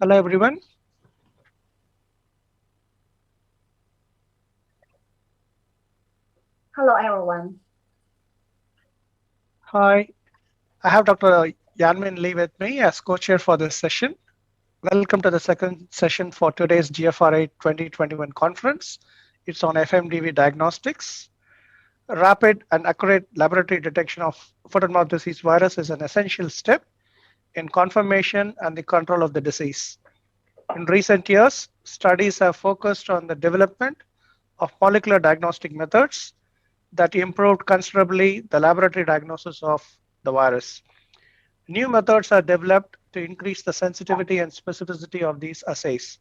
Hello, everyone. Hello, everyone. Hi, I have Dr. Yanmin Lee with me as co-chair for this session. Welcome to the second session for today's GFRA 2021 conference. It's on FMDV diagnostics. Rapid and accurate laboratory detection of foot and mouth disease virus is an essential step in confirmation and the control of the disease. In recent years, studies have focused on the development of molecular diagnostic methods that improved considerably the laboratory diagnosis of the virus. New methods are developed to increase the sensitivity and specificity of these assays.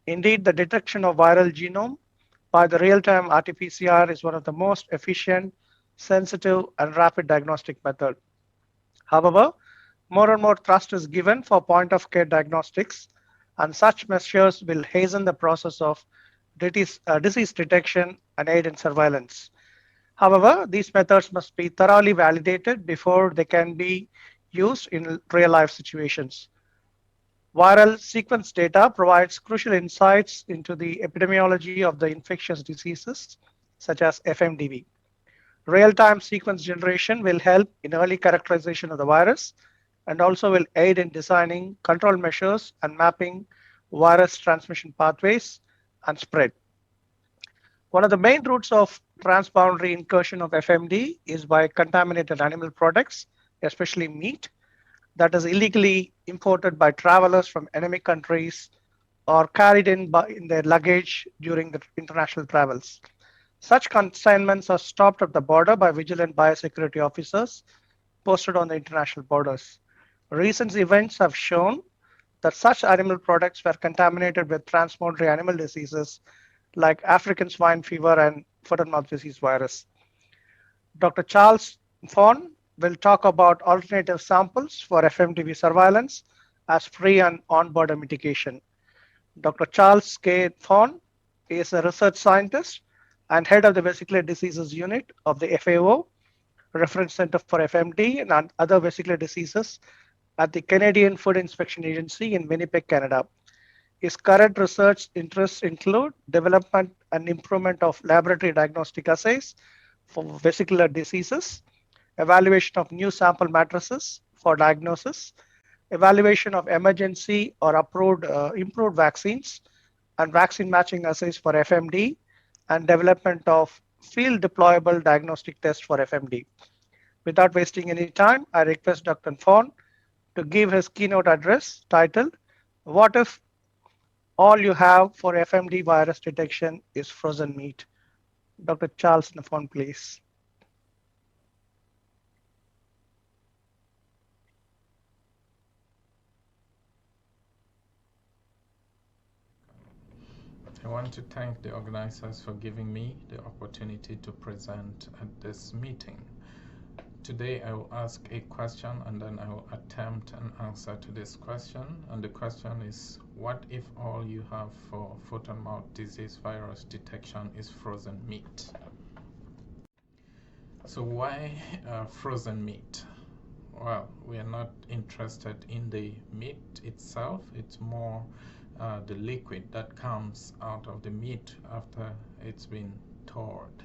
Indeed, the detection of viral genome by the real-time RT-PCR is one of the most efficient, sensitive, and rapid diagnostic method. However, more and more thrust is given for point-of-care diagnostics, and such measures will hasten the process of disease detection and aid in surveillance. However, these methods must be thoroughly validated before they can be used in real life situations. Viral sequence data provides crucial insights into the epidemiology of the infectious diseases, such as FMDV. Real time sequence generation will help in early characterization of the virus and also will aid in designing control measures and mapping virus transmission pathways and spread. One of the main routes of transboundary incursion of FMD is by contaminated animal products, especially meat, that is illegally imported by travelers from enemy countries or carried in their luggage during the international travels. Such consignments are stopped at the border by vigilant biosecurity officers posted on the international borders. Recent events have shown that such animal products were contaminated with transboundary animal diseases like African swine fever and foot and mouth disease virus. Dr. Charles Fawn will talk about alternative samples for FMTV surveillance as free and on-border mitigation. Dr. Charles K. Fawn is a research scientist and head of the Vesicular Diseases Unit of the FAO, Reference Center for FMD and other vesicular diseases at the Canadian Food Inspection Agency in Winnipeg, Canada. His current research interests include development and improvement of laboratory diagnostic assays for vesicular diseases, evaluation of new sample matrices for diagnosis, evaluation of emergency or improved vaccines, and vaccine matching assays for FMD, and development of field deployable diagnostic tests for FMD. Without wasting any time, I request Dr. Fawn to give his keynote address titled, What if all you have for FMD virus detection is frozen meat? Dr. Charles Nafon, please. I want to thank the organizers for giving me the opportunity to present at this meeting. Today I will ask a question and then I will attempt an answer to this question. And the question is, what if all you have for foot and mouth disease virus detection is frozen meat? So why frozen meat? Well, we are not interested in the meat itself. It's more the liquid that comes out of the meat after it's been thawed.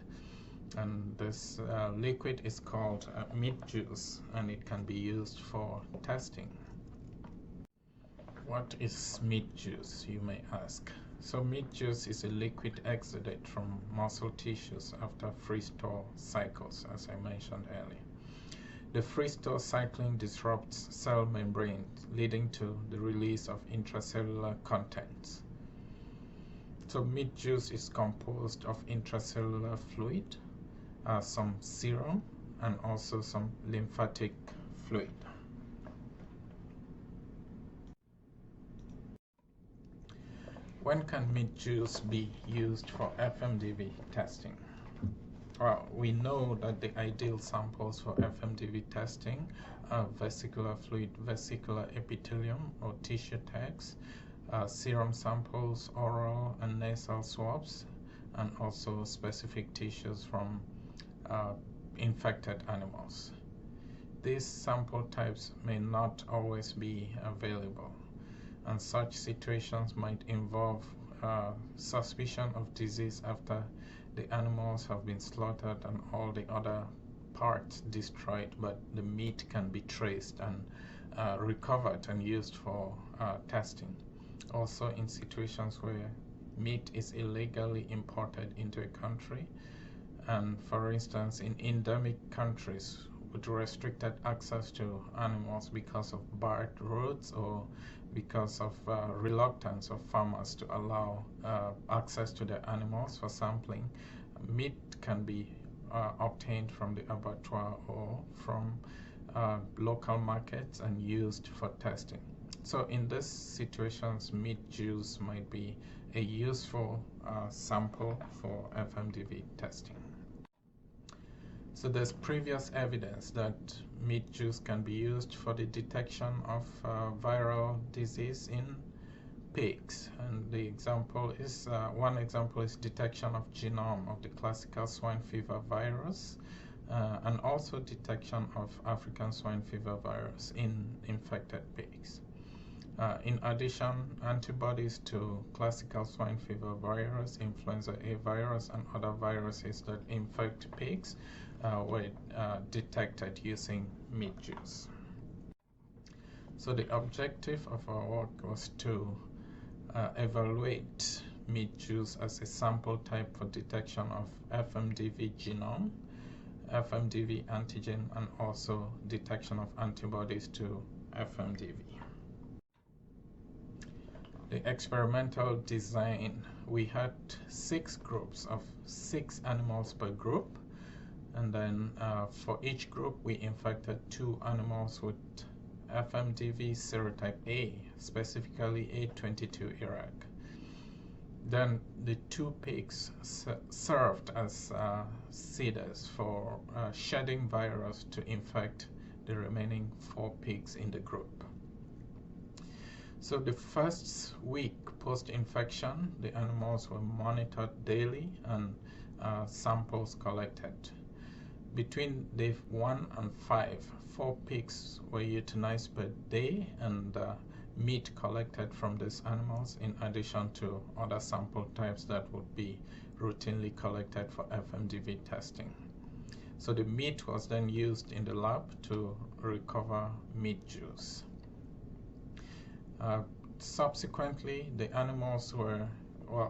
And this liquid is called meat juice, and it can be used for testing. What is meat juice, you may ask? So meat juice is a liquid exudate from muscle tissues after freeze-thaw cycles, as I mentioned earlier. The freeze-thaw cycling disrupts cell membranes, leading to the release of intracellular contents. So meat juice is composed of intracellular fluid, some serum, and also some lymphatic fluid. When can meat juice be used for FMDV testing? Well, we know that the ideal samples for FMDV testing are vesicular fluid, vesicular epithelium or tissue tags, serum samples, oral and nasal swabs, and also specific tissues from uh, infected animals. These sample types may not always be available. and such situations might involve suspicion of disease after the animals have been slaughtered and all the other parts destroyed, but the meat can be traced and recovered and used for testing. Also, in situations where meat is illegally imported into a country, and for instance, in endemic countries with restricted access to animals because of barred roads or because of reluctance of farmers to allow access to their animals for sampling, meat can be obtained from the abattoir or from local markets and used for testing. So in these situations, meat juice might be a useful sample for FMDV testing. So there's previous evidence that meat juice can be used for the detection of viral disease in pigs, and the example is one example is detection of genome of the classical swine fever virus, and also detection of African swine fever virus in infected pigs. In addition, antibodies to classical swine fever virus, influenza A virus, and other viruses that infect pigs were detected using meat juice. So the objective of our work was to evaluate meat juice as a sample type for detection of FMDV genome, FMDV antigen, and also detection of antibodies to FMDV. The experimental design, we had 6 groups of 6 animals per group, and then for each group we infected 2 animals with FMDV serotype A, specifically A22 Iraq. Then the 2 pigs served as seeders for shedding virus to infect the remaining 4 pigs in the group. So the first week post-infection, the animals were monitored daily and samples collected. Between day 1 and 5, 4 pigs were euthanized per day, and meat collected from these animals in addition to other sample types that would be routinely collected for FMDV testing. So the meat was then used in the lab to recover meat juice. Subsequently, the animals were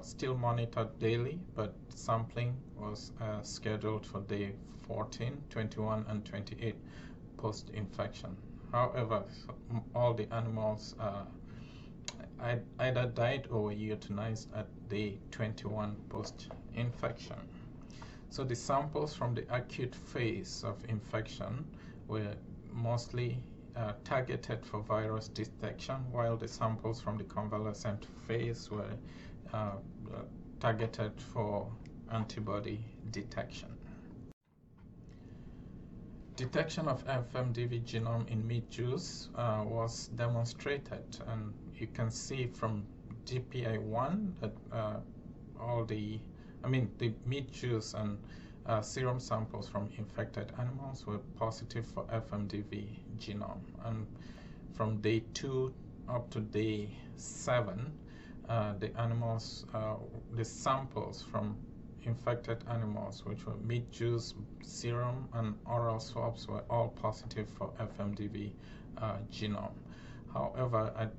still monitored daily, but sampling was scheduled for day 14, 21, and 28 post-infection. However, all the animals either died or were euthanized at day 21 post-infection. So the samples from the acute phase of infection were mostly targeted for virus detection, while the samples from the convalescent phase were targeted for antibody detection. Detection of FMDV genome in meat juice was demonstrated, and you can see from DPI1 that the meat juice and serum samples from infected animals were positive for FMDV genome, and from day 2 up to day 7, the samples from infected animals, which were meat juice, serum, and oral swabs, were all positive for FMDV genome. However, at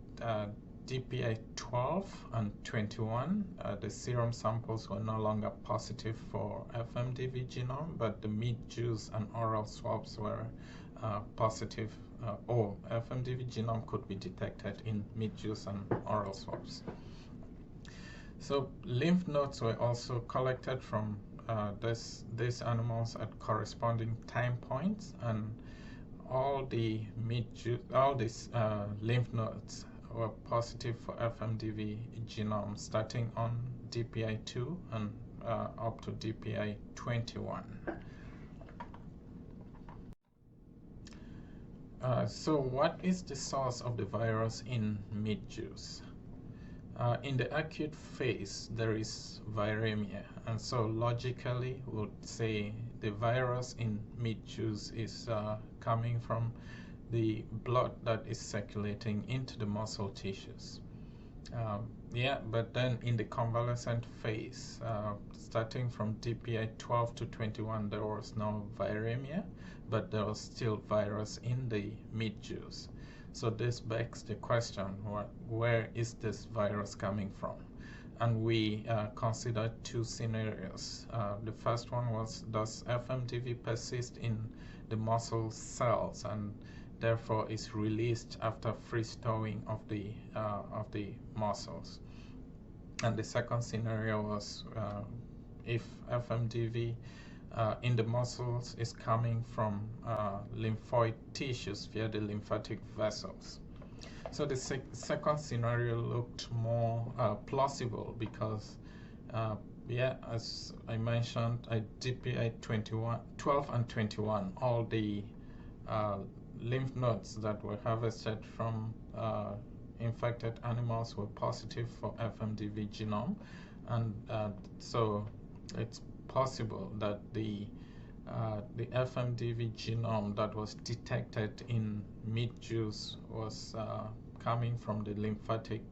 DPI 12 and 21, the serum samples were no longer positive for FMDV genome, but the meat juice and oral swabs were positive, or FMDV genome could be detected in meat juice and oral swabs. So lymph nodes were also collected from these animals at corresponding time points, and all these lymph nodes were positive for FMDV genome starting on DPI 2 and up to DPI 21. So what is the source of the virus in meat juice? In the acute phase, there is viremia, and so logically would say the virus in meat juice is coming from the blood that is circulating into the muscle tissues. Yeah, but then in the convalescent phase, starting from DPI 12 to 21, there was no viremia, but there was still virus in the meat juice. So this begs the question, where is this virus coming from? And we considered two scenarios. The first one was, does FMDV persist in the muscle cells and therefore is released after freeze thawing of the muscles? And the second scenario was, if FMDV in the muscles is coming from lymphoid tissues via the lymphatic vessels. So the second scenario looked more plausible because, yeah, as I mentioned, at DPI 12 and 21, all the uh, lymph nodes that were harvested from infected animals were positive for FMDV genome, and so it's possible that the FMDV genome that was detected in meat juice was coming from the lymphatic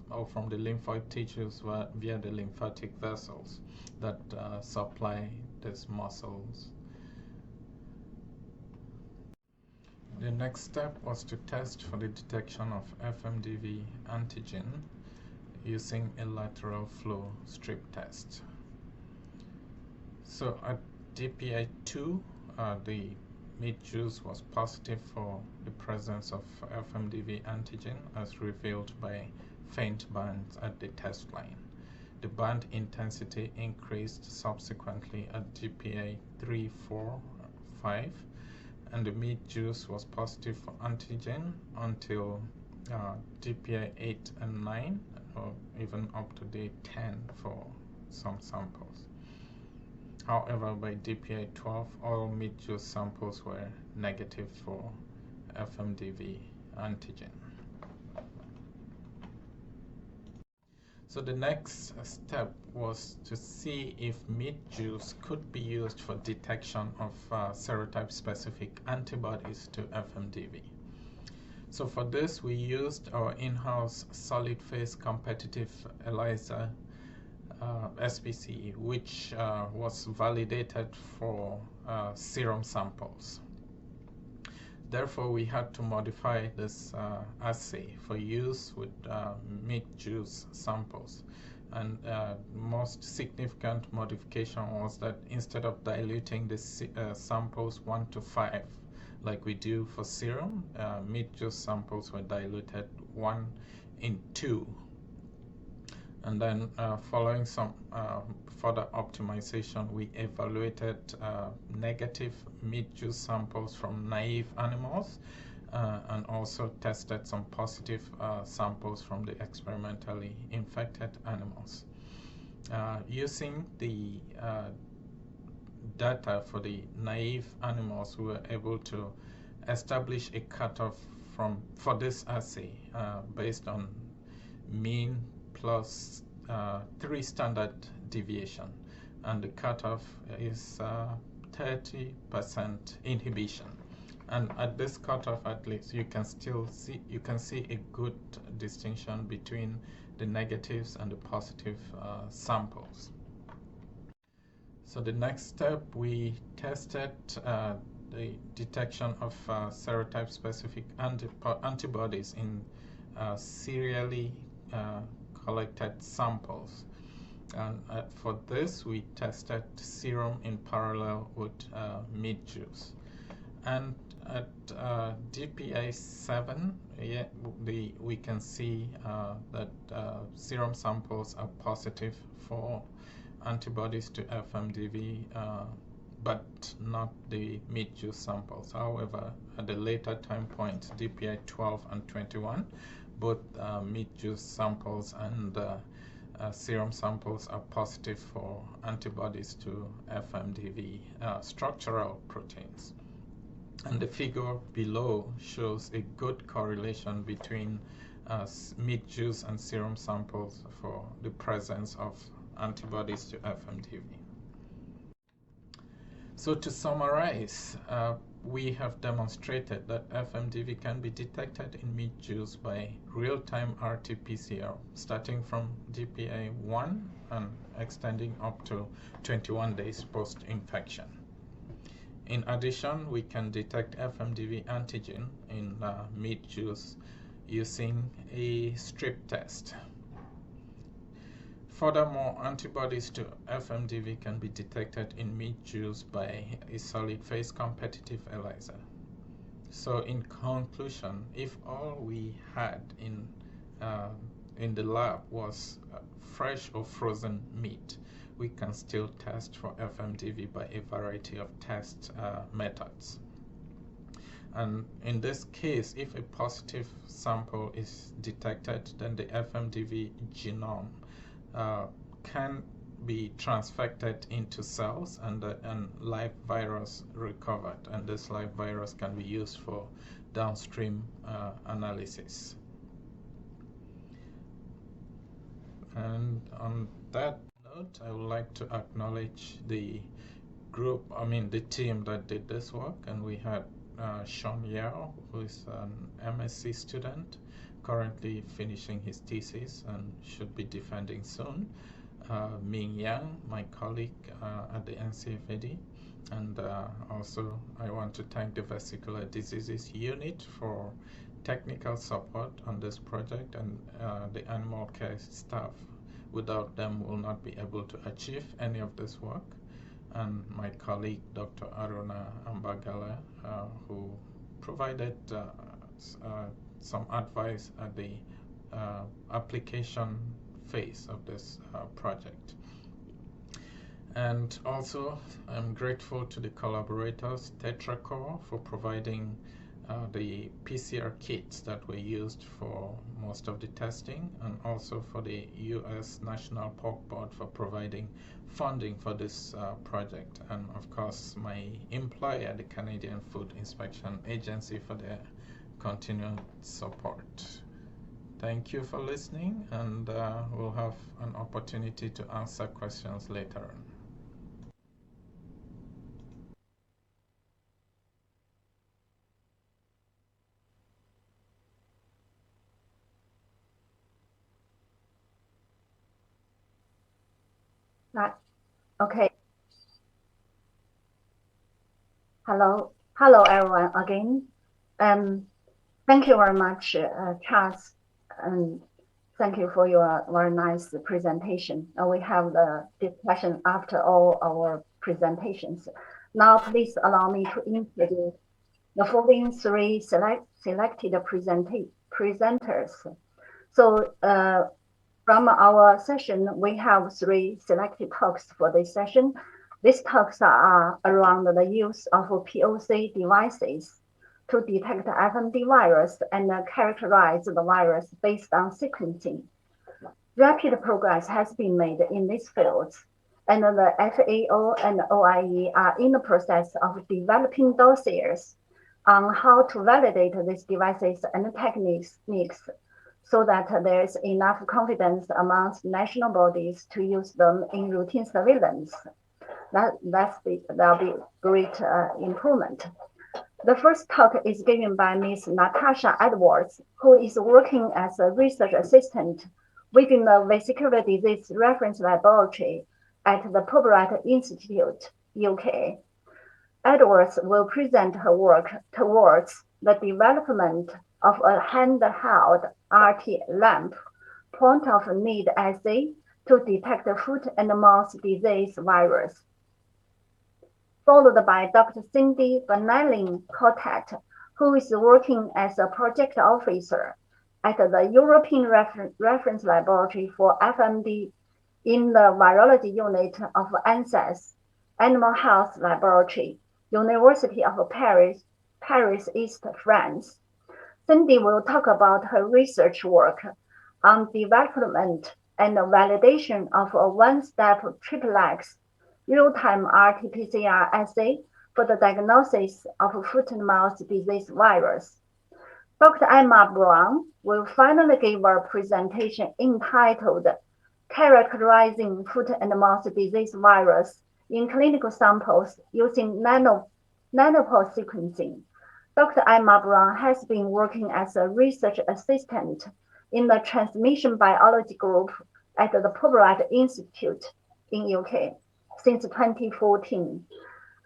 or from the lymphoid tissues via the lymphatic vessels that supply these muscles. The next step was to test for the detection of FMDV antigen using a lateral flow strip test. So at DPI2, the meat juice was positive for the presence of FMDV antigen as revealed by faint bands at the test line. The band intensity increased subsequently at DPI 3, 4, 5, and the meat juice was positive for antigen until DPI 8 and 9, or even up to day 10 for some samples. However, by DPI 12, all meat juice samples were negative for FMDV antigen. So the next step was to see if meat juice could be used for detection of serotype-specific antibodies to FMDV. So for this, we used our in-house solid-phase competitive ELISA SPC, which was validated for serum samples. Therefore, we had to modify this assay for use with meat juice samples. And most significant modification was that instead of diluting the samples 1 to 5, like we do for serum, meat juice samples were diluted 1 in 2. And then following some further optimization, we evaluated negative meat juice samples from naive animals and also tested some positive samples from the experimentally infected animals. Using the data for the naive animals, we were able to establish a cutoff for this assay based on mean plus 3 standard deviation, and the cutoff is 30% inhibition. And at this cutoff, at least, you can see a good distinction between the negatives and the positive samples. So the next step, we tested the detection of serotype-specific antibodies in serially collected samples. And for this, we tested serum in parallel with meat juice. And at DPA 7, yeah, we can see that serum samples are positive for antibodies to FMDV, but not the meat juice samples. However, at the later time points, DPI 12 and 21, both meat juice samples and serum samples are positive for antibodies to FMDV structural proteins. And the figure below shows a good correlation between meat juice and serum samples for the presence of antibodies to FMDV. So to summarize, we have demonstrated that FMDV can be detected in meat juice by real-time RT-PCR, starting from GPA1 and extending up to 21 days post-infection. In addition, we can detect FMDV antigen in meat juice using a strip test. Furthermore, antibodies to FMDV can be detected in meat juice by a solid phase competitive ELISA. So in conclusion, if all we had in the lab was fresh or frozen meat, we can still test for FMDV by a variety of test methods. And in this case, if a positive sample is detected, then the FMDV genome can be transfected into cells and live virus recovered, and this live virus can be used for downstream analysis. And on that note, I would like to acknowledge the the team that did this work, and we had Sean Yao, who is an MSc student, currently finishing his thesis and should be defending soon. Ming Yang, my colleague at the NCFAD, and also I want to thank the Vesicular Diseases Unit for technical support on this project, and the animal care staff. Without them, will not be able to achieve any of this work. And my colleague, Dr. Aruna Ambagala, who provided some advice at the application phase of this project. And also, I'm grateful to the collaborators, TetraCore, for providing the PCR kits that were used for most of the testing, and also for the U.S. National Pork Board for providing funding for this project, and of course my employer, the Canadian Food Inspection Agency, for their continued support. Thank you for listening, and we'll have an opportunity to answer questions later on. Right. Okay. Hello everyone again. Thank you very much, Charles, and thank you for your very nice presentation. We have the discussion after all our presentations. Now, please allow me to introduce the following three selected presenters. So, from our session, we have three selected talks for this session. These talks are around the use of POC devices to detect FMD virus and characterize the virus based on sequencing. Rapid progress has been made in these fields, and the FAO and OIE are in the process of developing dossiers on how to validate these devices and techniques so that there is enough confidence amongst national bodies to use them in routine surveillance. That'll be great improvement. The first talk is given by Ms. Natasha Edwards, who is working as a research assistant within the Vesicular Disease Reference Laboratory at the Purbright Institute, UK. Edwards will present her work towards the development of a handheld RT lamp point of need assay to detect foot and mouth disease virus, followed by Dr. Cindy Vanellin Cotet, who is working as a project officer at the European Reference Laboratory for FMD in the Virology Unit of ANSES, Animal Health Laboratory, University of Paris, East France. Cindy will talk about her research work on development and validation of a one-step triplex real-time RT-PCR assay for the diagnosis of foot and mouth disease virus. Dr. Emma Brown will finally give a presentation entitled Characterizing Foot and Mouth Disease Virus in Clinical Samples Using nanopore sequencing. Dr. Emma Brown has been working as a research assistant in the transmission biology group at the Purbright Institute in UK since 2014.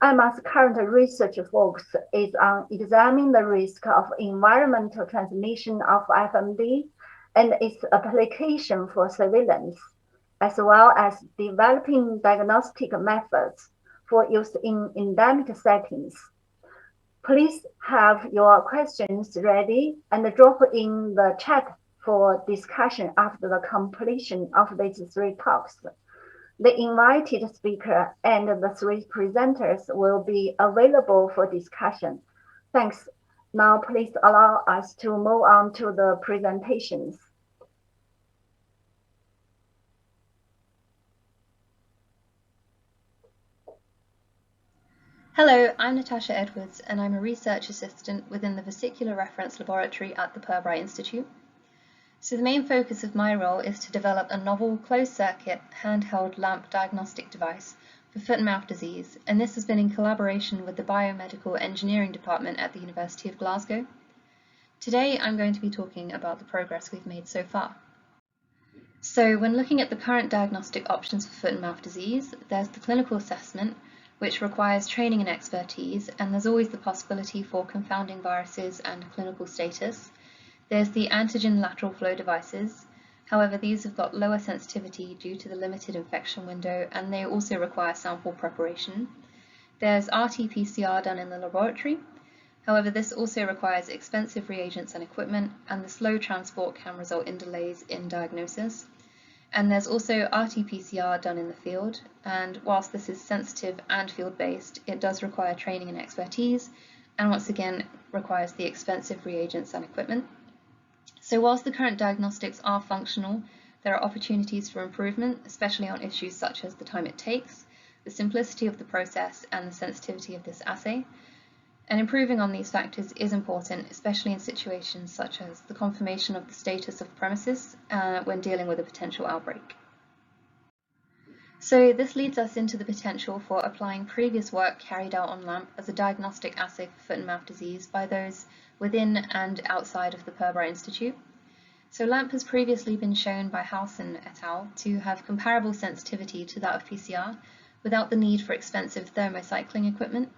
Emma's current research focus is on examining the risk of environmental transmission of FMD and its application for surveillance, as well as developing diagnostic methods for use in endemic settings. Please have your questions ready and drop in the chat for discussion after the completion of these three talks. The invited speaker and the three presenters will be available for discussion. Thanks. Now please allow us to move on to the presentations. Hello, I'm Natasha Edwards, and I'm a research assistant within the Vesicular Reference Laboratory at the Purbright Institute. So the main focus of my role is to develop a novel closed-circuit handheld lamp diagnostic device for foot and mouth disease, and this has been in collaboration with the Biomedical Engineering Department at the University of Glasgow. Today I'm going to be talking about the progress we've made so far. So when looking at the current diagnostic options for foot and mouth disease, there's the clinical assessment, which requires training and expertise, and there's always the possibility for confounding viruses and clinical status. There's the antigen lateral flow devices. However, these have got lower sensitivity due to the limited infection window, and they also require sample preparation. There's RT-PCR done in the laboratory. However, this also requires expensive reagents and equipment, and the slow transport can result in delays in diagnosis. And there's also RT-PCR done in the field, and whilst this is sensitive and field-based, it does require training and expertise, and once again requires the expensive reagents and equipment. So whilst the current diagnostics are functional, there are opportunities for improvement, especially on issues such as the time it takes, the simplicity of the process, and the sensitivity of this assay. And improving on these factors is important, especially in situations such as the confirmation of the status of premises when dealing with a potential outbreak. So this leads us into the potential for applying previous work carried out on LAMP as a diagnostic assay for foot and mouth disease by those within and outside of the Purbright Institute. So LAMP has previously been shown by Howson et al. To have comparable sensitivity to that of PCR without the need for expensive thermocycling equipment.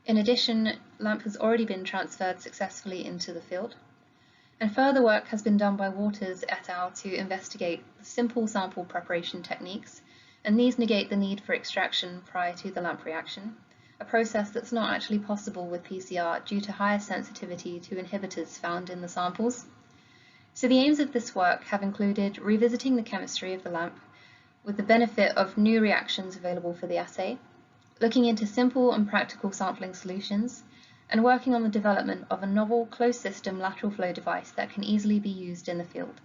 In addition, LAMP has already been transferred successfully into the field. And further work has been done by Waters et al. To investigate simple sample preparation techniques, and these negate the need for extraction prior to the LAMP reaction, a process that's not actually possible with PCR due to higher sensitivity to inhibitors found in the samples. So the aims of this work have included revisiting the chemistry of the LAMP with the benefit of new reactions available for the assay, looking into simple and practical sampling solutions, and working on the development of a novel closed-system lateral flow device that can easily be used in the field.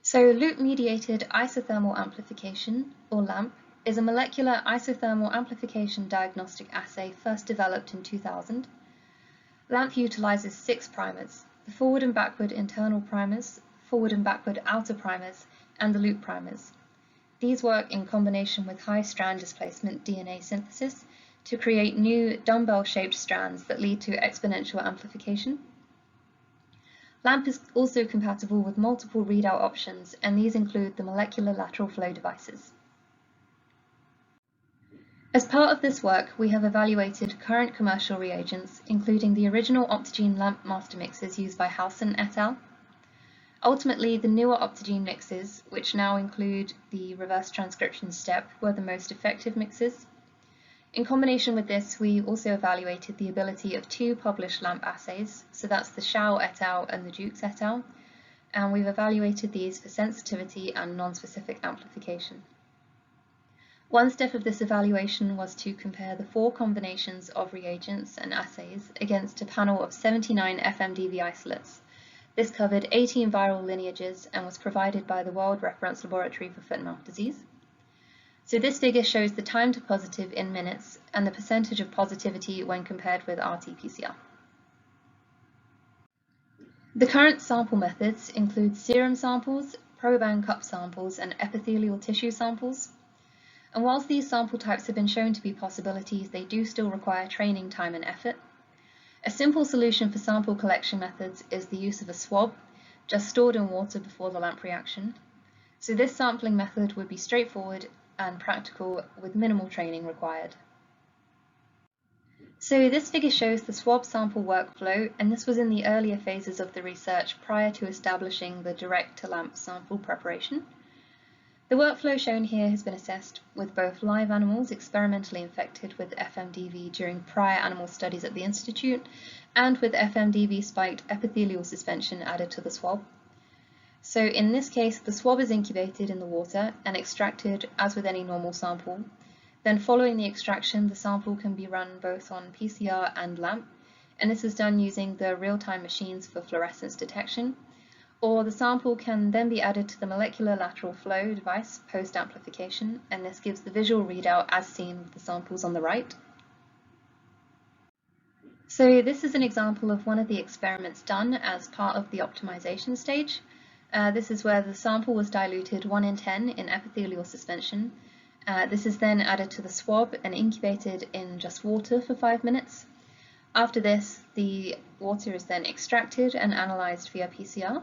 So loop-mediated isothermal amplification, or LAMP, is a molecular isothermal amplification diagnostic assay first developed in 2000. LAMP utilizes 6 primers, the forward and backward internal primers, forward and backward outer primers, and the loop primers. These work in combination with high strand displacement DNA synthesis to create new dumbbell-shaped strands that lead to exponential amplification. LAMP is also compatible with multiple readout options, and these include the molecular lateral flow devices. As part of this work, we have evaluated current commercial reagents, including the original Optigene LAMP master mixes used by Howson et al. Ultimately, the newer Optigene mixes, which now include the reverse transcription step, were the most effective mixes. In combination with this, we also evaluated the ability of 2 published LAMP assays, so that's the Shao et al. And the Jukes et al., and we've evaluated these for sensitivity and non-specific amplification. One step of this evaluation was to compare the 4 combinations of reagents and assays against a panel of 79 FMDV isolates. This covered 18 viral lineages and was provided by the World Reference Laboratory for Foot and Mouth Disease. So this figure shows the time to positive in minutes and the percentage of positivity when compared with RT-PCR. The current sample methods include serum samples, probe and cup samples, and epithelial tissue samples. And whilst these sample types have been shown to be possibilities, they do still require training time and effort. A simple solution for sample collection methods is the use of a swab, just stored in water before the lamp reaction. So this sampling method would be straightforward and practical with minimal training required. So this figure shows the swab sample workflow, and this was in the earlier phases of the research prior to establishing the direct-to-lamp sample preparation. The workflow shown here has been assessed with both live animals experimentally infected with FMDV during prior animal studies at the Institute and with FMDV spiked epithelial suspension added to the swab. So in this case, the swab is incubated in the water and extracted as with any normal sample. Then following the extraction, the sample can be run both on PCR and LAMP, and this is done using the real-time machines for fluorescence detection. Or the sample can then be added to the molecular lateral flow device post-amplification, and this gives the visual readout as seen with the samples on the right. So this is an example of one of the experiments done as part of the optimization stage. This is where the sample was diluted 1:10 in epithelial suspension. This is then added to the swab and incubated in just water for 5 minutes. After this, the water is then extracted and analyzed via PCR.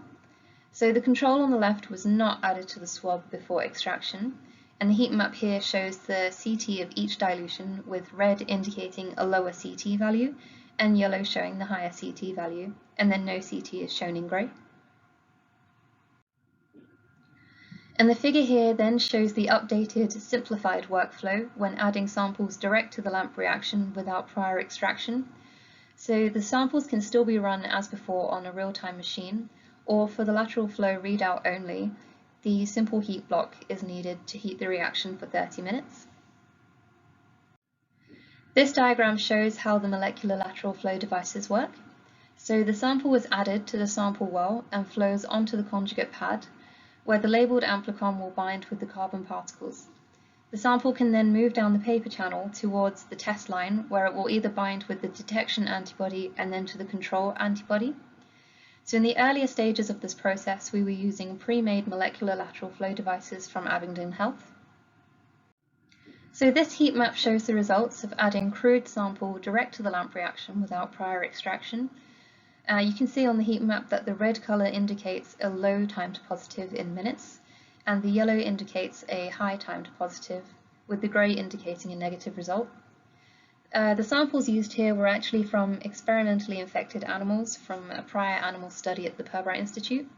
So the control on the left was not added to the swab before extraction, and the heat map here shows the CT of each dilution, with red indicating a lower CT value and yellow showing the higher CT value, and then no CT is shown in grey. And the figure here then shows the updated, simplified workflow when adding samples direct to the lamp reaction without prior extraction. So the samples can still be run as before on a real-time machine, or for the lateral flow readout only, the simple heat block is needed to heat the reaction for 30 minutes. This diagram shows how the molecular lateral flow devices work. So the sample was added to the sample well and flows onto the conjugate pad, where the labeled amplicon will bind with the carbon particles. The sample can then move down the paper channel towards the test line, where it will either bind with the detection antibody and then to the control antibody. So in the earlier stages of this process, we were using pre-made molecular lateral flow devices from Abingdon Health. So this heat map shows the results of adding crude sample direct to the lamp reaction without prior extraction. You can see on the heat map that the red color indicates a low time to positive in minutes, and the yellow indicates a high time to positive, with the gray indicating a negative result. The samples used here were actually from experimentally infected animals from a prior animal study at the Pirbright Institute,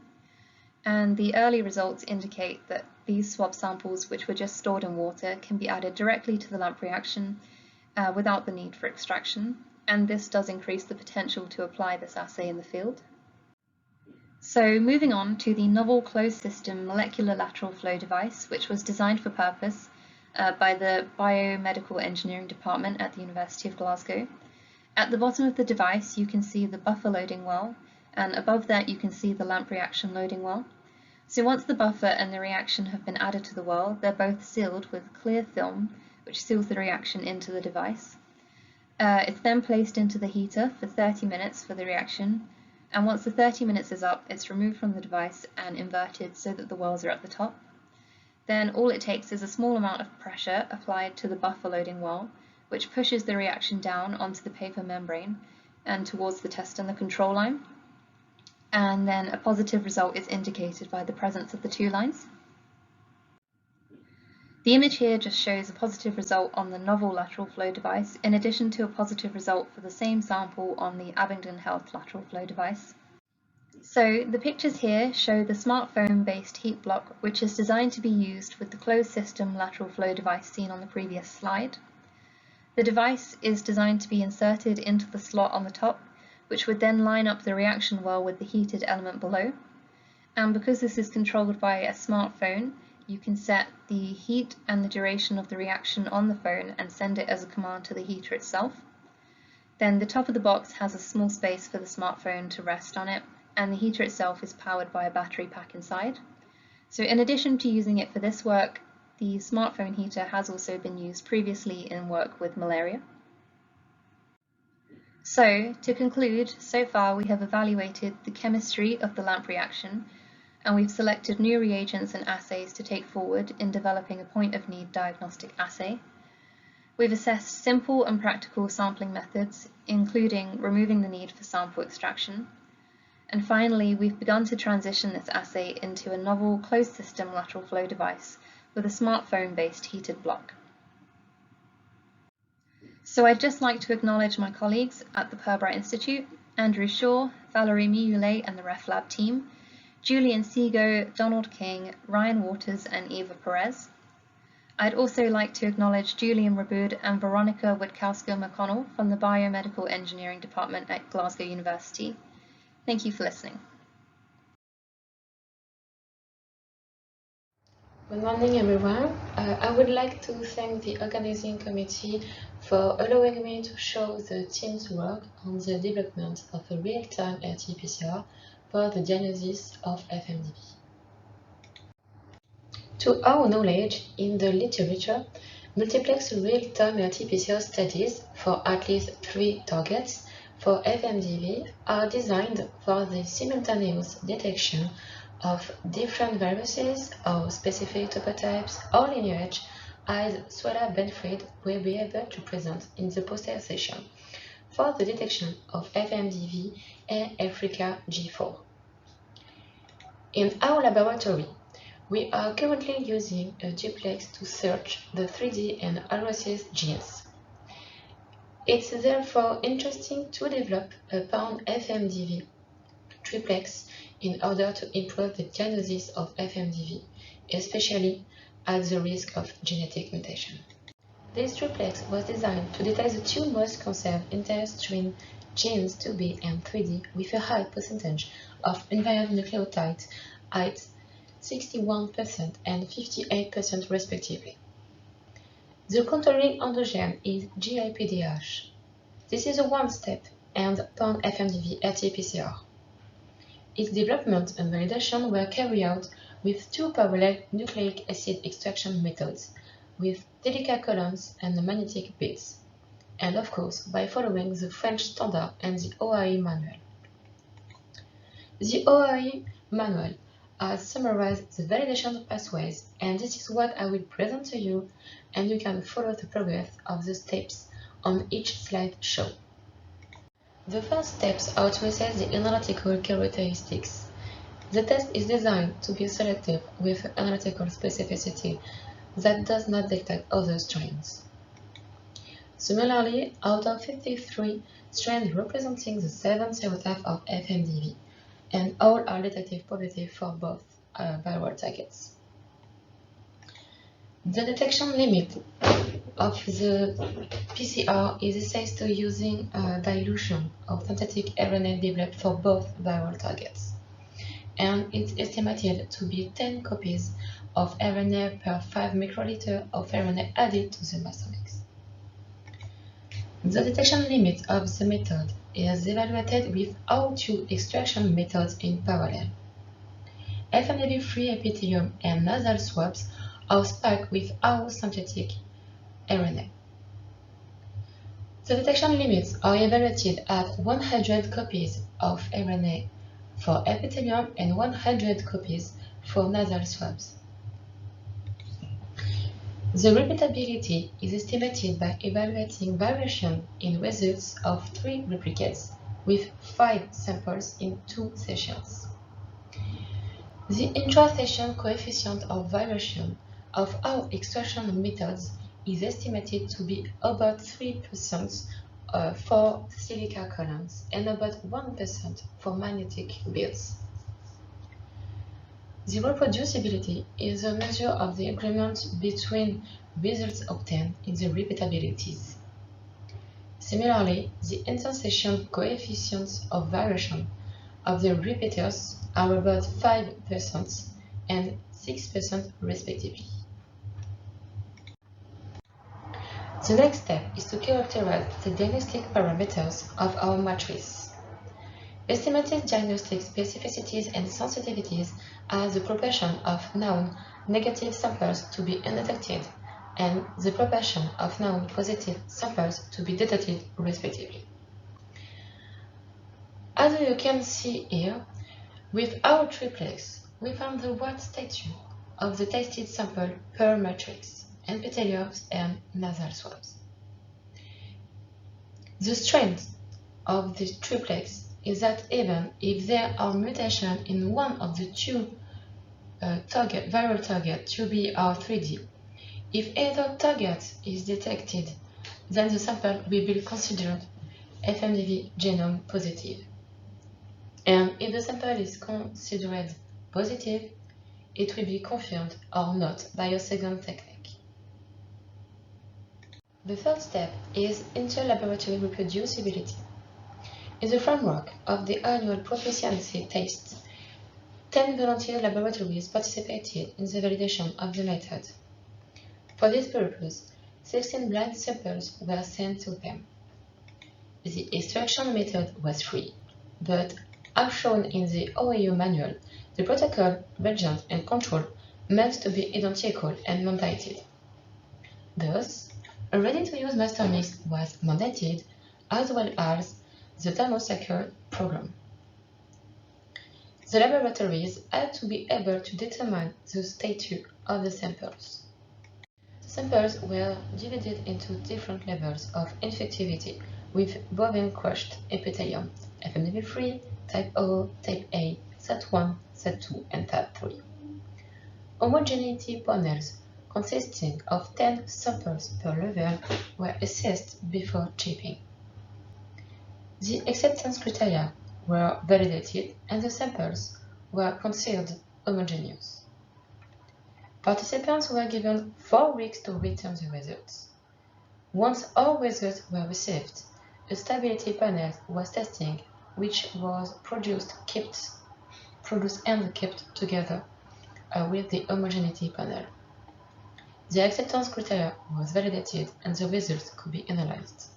and the early results indicate that these swab samples, which were just stored in water, can be added directly to the lamp reaction without the need for extraction, and this does increase the potential to apply this assay in the field. So moving on to the novel closed system molecular lateral flow device, which was designed for purpose by the Biomedical Engineering Department at the University of Glasgow. At the bottom of the device you can see the buffer loading well, and above that you can see the lamp reaction loading well. So once the buffer and the reaction have been added to the well, they're both sealed with clear film, which seals the reaction into the device. It's then placed into the heater for 30 minutes for the reaction, and once the 30 minutes is up, it's removed from the device and inverted so that the wells are at the top. Then all it takes is a small amount of pressure applied to the buffer loading well, which pushes the reaction down onto the paper membrane and towards the test and the control line. And then a positive result is indicated by the presence of the two lines. The image here just shows a positive result on the novel lateral flow device, in addition to a positive result for the same sample on the Abingdon Health lateral flow device. So the pictures here show the smartphone-based heat block, which is designed to be used with the closed system lateral flow device seen on the previous slide. The device is designed to be inserted into the slot on the top, which would then line up the reaction well with the heated element below. And because this is controlled by a smartphone, you can set the heat and the duration of the reaction on the phone and send it as a command to the heater itself. Then the top of the box has a small space for the smartphone to rest on it, and the heater itself is powered by a battery pack inside. So in addition to using it for this work, the smartphone heater has also been used previously in work with malaria. So to conclude, so far we have evaluated the chemistry of the lamp reaction, and we've selected new reagents and assays to take forward in developing a point-of-need diagnostic assay. We've assessed simple and practical sampling methods, including removing the need for sample extraction. And finally, we've begun to transition this assay into a novel closed-system lateral flow device with a smartphone-based heated block. So I'd just like to acknowledge my colleagues at the Pirbright Institute, Andrew Shaw, Valerie Mioulet and the RefLab team, Julian Seago, Donald King, Ryan Waters and Eva Perez. I'd also like to acknowledge Julian Raboud and Veronica Witkowska-McConnell from the Biomedical Engineering Department at Glasgow University. Thank you for listening. Good morning, everyone. I would like to thank the organizing committee for allowing me to show the team's work on the development of a real-time RT-PCR for the diagnosis of FMDV. To our knowledge, in the literature, multiplex real-time RT-PCR studies for at least 3 targets for FMDV are designed for the simultaneous detection of different viruses or specific topotypes or lineage, as Swela Benfried will be able to present in the poster session, for the detection of FMDV and Africa G4. In our laboratory, we are currently using a duplex to search the 3D and RSS genes. It's therefore interesting to develop a pan-FMDV triplex in order to improve the diagnosis of FMDV, especially at the risk of genetic mutation. This triplex was designed to detect the 2 most conserved interstring genes 2B and 3D with a high percentage of invariant nucleotides at 61% and 58% respectively. The controlling antigen is GIPDH. This is a one-step and pan-FMDV RT-PCR. Its development and validation were carried out with 2 parallel nucleic acid extraction methods, with Delica columns and magnetic beads, and of course by following the French standard and the OAE manual. The OAE manual has summarized the validation pathways, and this is what I will present to you, and you can follow the progress of the steps on each slide show. The first steps are to assess the analytical characteristics. The test is designed to be selective with analytical specificity that does not detect other strains. Similarly, out of 53 strains representing the 7 serotypes of FMDV, and all are detected positive for both viral targets. The detection limit of the PCR is assessed using dilution of synthetic RNA developed for both viral targets, and it's estimated to be 10 copies of RNA per 5 microliter of RNA added to the master mix. The detection limit of the method is evaluated with all 2 extraction methods in parallel. FMDV-free epithelium and nasal swabs are spiked with all synthetic RNA. The detection limits are evaluated at 100 copies of RNA for epithelium and 100 copies for nasal swabs. The repeatability is estimated by evaluating variation in results of 3 replicates with 5 samples in 2 sessions. The intra-session coefficient of variation of our extraction methods is estimated to be about 3% for silica columns and about 1% for magnetic beads. The reproducibility is a measure of the increment between results obtained in the repeatabilities. Similarly, the inter-session coefficients of variation of the repeaters are about 5% and 6% respectively. The next step is to characterize the diagnostic parameters of our matrix. Estimated diagnostic specificities and sensitivities are the proportion of known negative samples to be undetected and the proportion of known positive samples to be detected respectively. As you can see here, with our triplex, we found the wide stature of the tested sample per matrix, epithelials and nasal swabs. The strength of this triplex is that even if there are mutations in one of the two viral targets, 2B or 3D, if either target is detected, then the sample will be considered FMDV genome positive. And if the sample is considered positive, it will be confirmed or not by a second technique. The third step is inter-laboratory reproducibility. In the framework of the annual proficiency test, 10 volunteer laboratories participated in the validation of the method. For this purpose, 16 blind samples were sent to them. The extraction method was free, but as shown in the OAU manual, the protocol, reagent, and control must be identical and mandated. Thus, a ready-to-use master mix was mandated, as well as the Diagnosstic program. The laboratories had to be able to determine the status of the samples. The samples were divided into different levels of infectivity with bovine crushed epithelium, FMDV3, type O, type A, SAT1, SAT2, and TAT3. Homogeneity panels consisting of 10 samples per level were assessed before chipping. The acceptance criteria were validated and the samples were considered homogeneous. Participants were given 4 weeks to return the results. Once all results were received, a stability panel was testing, which was produced and kept together with the homogeneity panel. The acceptance criteria was validated and the results could be analyzed.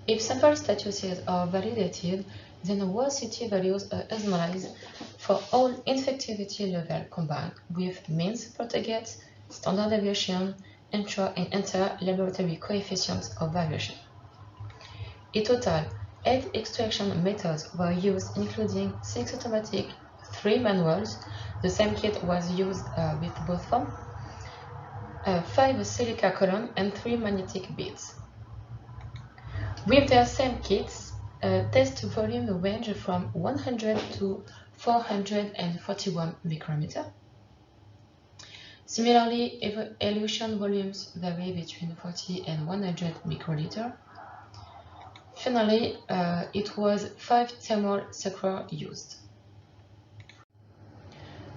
If sample statuses are validated, then OCT values are analyzed for all infectivity levels combined with mean sample targets, standard deviation, intra and inter-laboratory coefficients of variation. In total, 8 extraction methods were used, including 6 automatic, 3 manuals. The same kit was used with both forms, 5 silica column, and 3 magnetic beads. With their same kits, test volume range from 100 to 441 micrometer. Similarly, elution volumes vary between 40 and 100 microliter. Finally, it was 5 thermal sucrose used.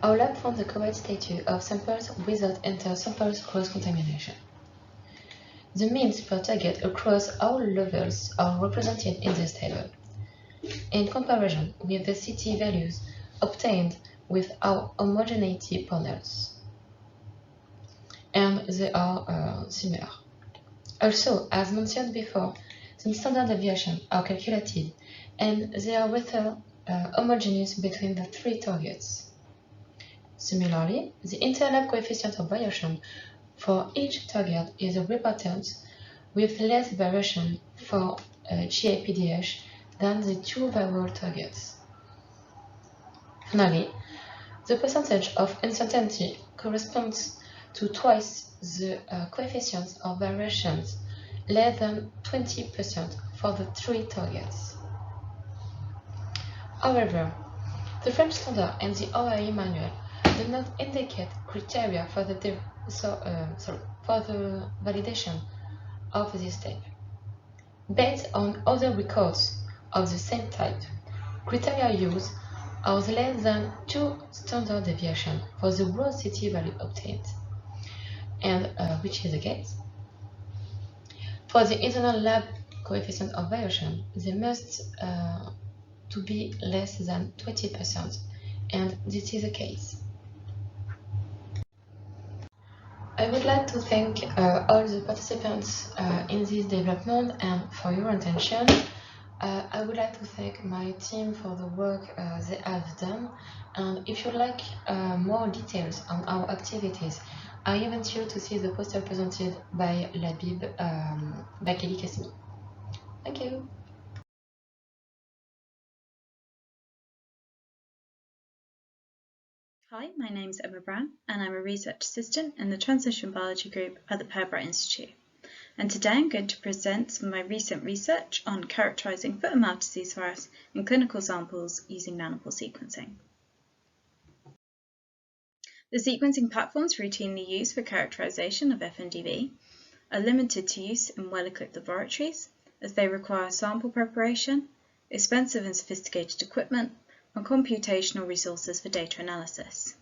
Our lab found the correct status of samples without inter-samples cross-contamination. The means per target across all levels are represented in this table, in comparison with the CT values obtained with our homogeneity panels, and they are similar. Also, as mentioned before, the standard deviations are calculated, and they are rather homogeneous between the 3 targets. Similarly, the interlab coefficient of variation for each target is reported with less variation for GAPDH than the 2 viral targets. Finally, the percentage of uncertainty corresponds to twice the coefficient of variations, less than 20% for the 3 targets. However, the French standard and the OAI manual do not indicate criteria for the validation of this type. Based on other records of the same type, criteria used are less than 2 standard deviations for the raw CT value obtained, and which is the case. For the internal lab coefficient of variation, they must to be less than 20%, and this is the case. I would like to thank all the participants in this development and for your attention. I would like to thank my team for the work they have done, and if you'd like more details on our activities, I invite you to see the poster presented by Labib by Kelly Cassini. Thank you. Hi, my name's Emma Brown and I'm a research assistant in the Transition Biology group at the Pirbright Institute. And today I'm going to present some of my recent research on characterising foot and mouth disease virus in clinical samples using nanopore sequencing. The sequencing platforms routinely used for characterisation of FMDV are limited to use in well-equipped laboratories as they require sample preparation, expensive and sophisticated equipment, and computational resources for data analysis.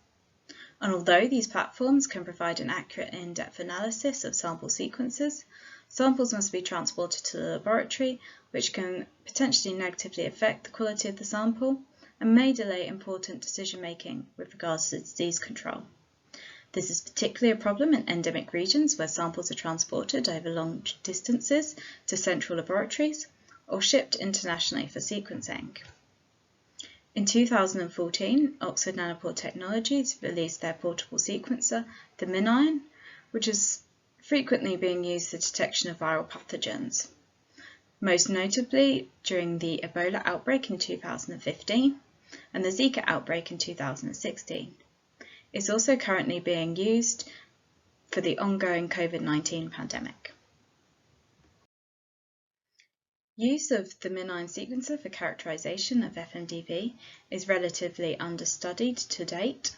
And although these platforms can provide an accurate and in-depth analysis of sample sequences, samples must be transported to the laboratory, which can potentially negatively affect the quality of the sample and may delay important decision-making with regards to disease control. This is particularly a problem in endemic regions where samples are transported over long distances to central laboratories or shipped internationally for sequencing. In 2014, Oxford Nanopore Technologies released their portable sequencer, the MinION, which is frequently being used for detection of viral pathogens, most notably during the Ebola outbreak in 2015 and the Zika outbreak in 2016. It's also currently being used for the ongoing COVID-19 pandemic. Use of the MinION sequencer for characterisation of FMDV is relatively understudied to date.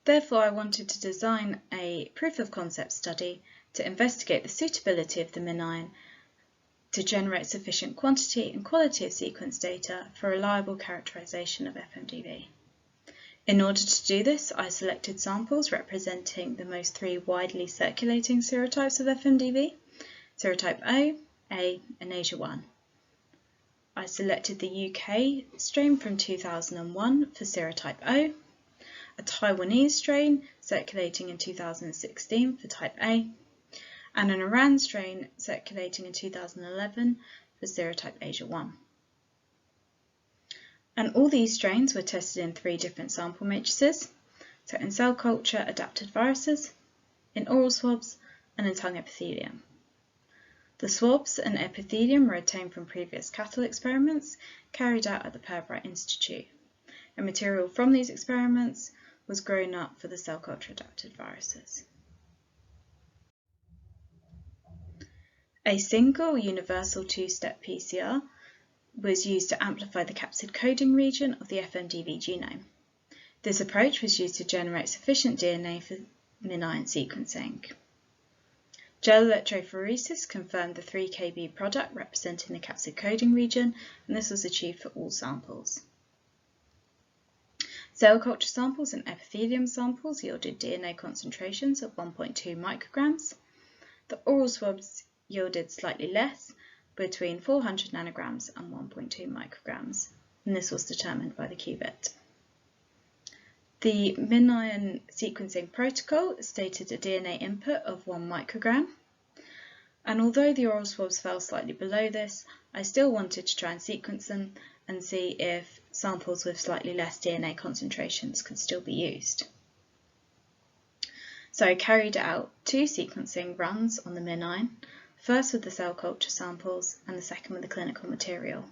Therefore, I wanted to design a proof of concept study to investigate the suitability of the MinION to generate sufficient quantity and quality of sequence data for reliable characterisation of FMDV. In order to do this, I selected samples representing the most three widely circulating serotypes of FMDV, serotype O, A and Asia 1. I selected the UK strain from 2001 for serotype O, a Taiwanese strain circulating in 2016 for type A, and an Iran strain circulating in 2011 for serotype Asia 1. And all these strains were tested in three different sample matrices, so in cell culture adapted viruses, in oral swabs, and in tongue epithelium. The swabs and epithelium were obtained from previous cattle experiments carried out at the Pirbright Institute, and material from these experiments was grown up for the cell culture adapted viruses. A single universal two-step PCR was used to amplify the capsid coding region of the FMDV genome. This approach was used to generate sufficient DNA for MinION sequencing. Gel electrophoresis confirmed the 3 kb product representing the capsid coding region, and this was achieved for all samples. Cell culture samples and epithelium samples yielded DNA concentrations of 1.2 micrograms. The oral swabs yielded slightly less, between 400 nanograms and 1.2 micrograms, and this was determined by the qubit. The MinION sequencing protocol stated a DNA input of 1 microgram, and although the oral swabs fell slightly below this, I still wanted to try and sequence them and see if samples with slightly less DNA concentrations could still be used. So I carried out 2 sequencing runs on the MinION, first with the cell culture samples and the second with the clinical material.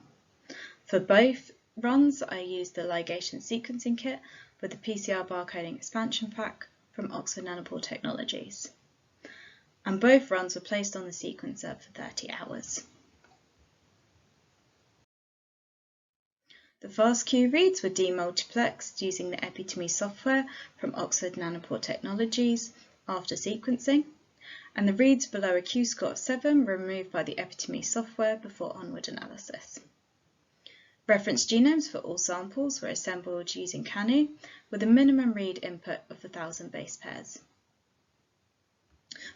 For both runs, I used the ligation sequencing kit with the PCR barcoding expansion pack from Oxford Nanopore Technologies. And both runs were placed on the sequencer for 30 hours. The FastQ reads were demultiplexed using the Epitome software from Oxford Nanopore Technologies after sequencing, and the reads below a Q-score of 7 were removed by the Epitome software before onward analysis. Reference genomes for all samples were assembled using Canu with a minimum read input of 1,000 base pairs.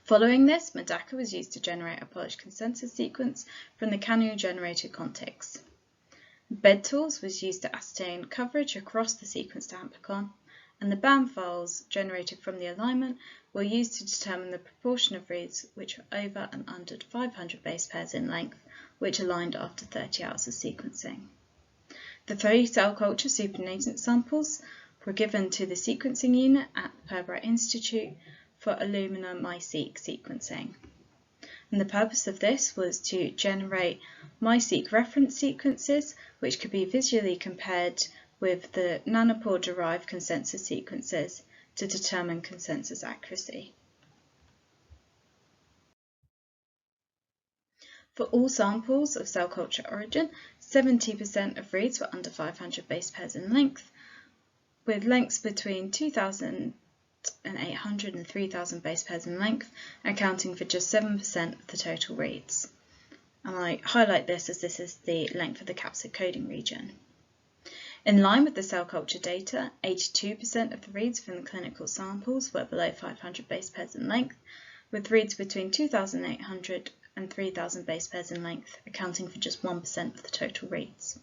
Following this, Medaka was used to generate a polished consensus sequence from the Canu-generated contigs. BedTools was used to ascertain coverage across the sequenced amplicon, and the BAM files generated from the alignment were used to determine the proportion of reads which were over and under 500 base pairs in length, which aligned after 30 hours of sequencing. The 3 cell culture supernatant samples were given to the sequencing unit at the Pirbright Institute for Illumina MySeq sequencing. And the purpose of this was to generate MySeq reference sequences which could be visually compared with the nanopore-derived consensus sequences to determine consensus accuracy. For all samples of cell culture origin, 70% of reads were under 500 base pairs in length, with lengths between 2,800 and 3,000 base pairs in length, accounting for just 7% of the total reads. And I highlight this as this is the length of the capsid coding region. In line with the cell culture data, 82% of the reads from the clinical samples were below 500 base pairs in length, with reads between 2,800 and 3,000 base pairs in length, accounting for just 1% of the total reads.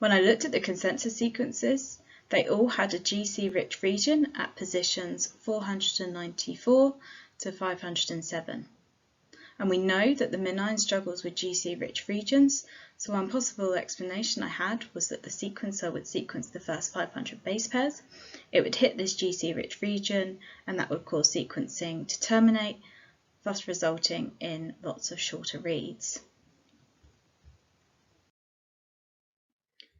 When I looked at the consensus sequences, they all had a GC-rich region at positions 494 to 507. And we know that the MinION struggles with GC-rich regions, so one possible explanation I had was that the sequencer would sequence the first 500 base pairs, it would hit this GC-rich region, and that would cause sequencing to terminate, thus resulting in lots of shorter reads.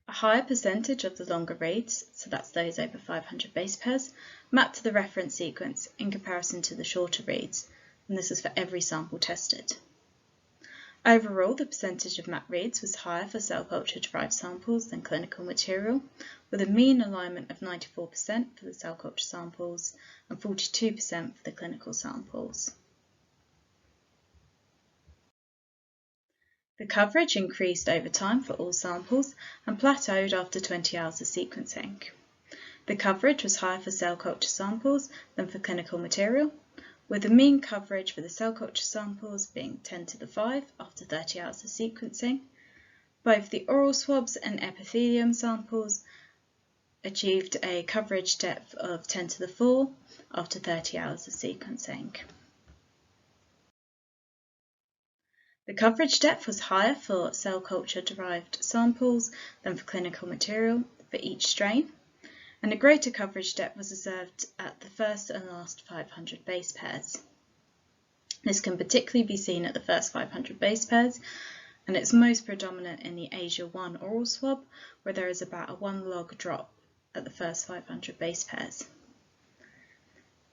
A higher percentage of the longer reads, so that's those over 500 base pairs, mapped to the reference sequence in comparison to the shorter reads, and this is for every sample tested. Overall, the percentage of mapped reads was higher for cell culture-derived samples than clinical material, with a mean alignment of 94% for the cell culture samples and 42% for the clinical samples. The coverage increased over time for all samples and plateaued after 20 hours of sequencing. The coverage was higher for cell culture samples than for clinical material, with the mean coverage for the cell culture samples being 10 to the 5 after 30 hours of sequencing. Both the oral swabs and epithelium samples achieved a coverage depth of 10 to the 4 after 30 hours of sequencing. The coverage depth was higher for cell culture-derived samples than for clinical material for each strain, and a greater coverage depth was observed at the first and last 500 base pairs. This can particularly be seen at the first 500 base pairs, and it's most predominant in the Asia 1 oral swab, where there is about a 1 log drop at the first 500 base pairs.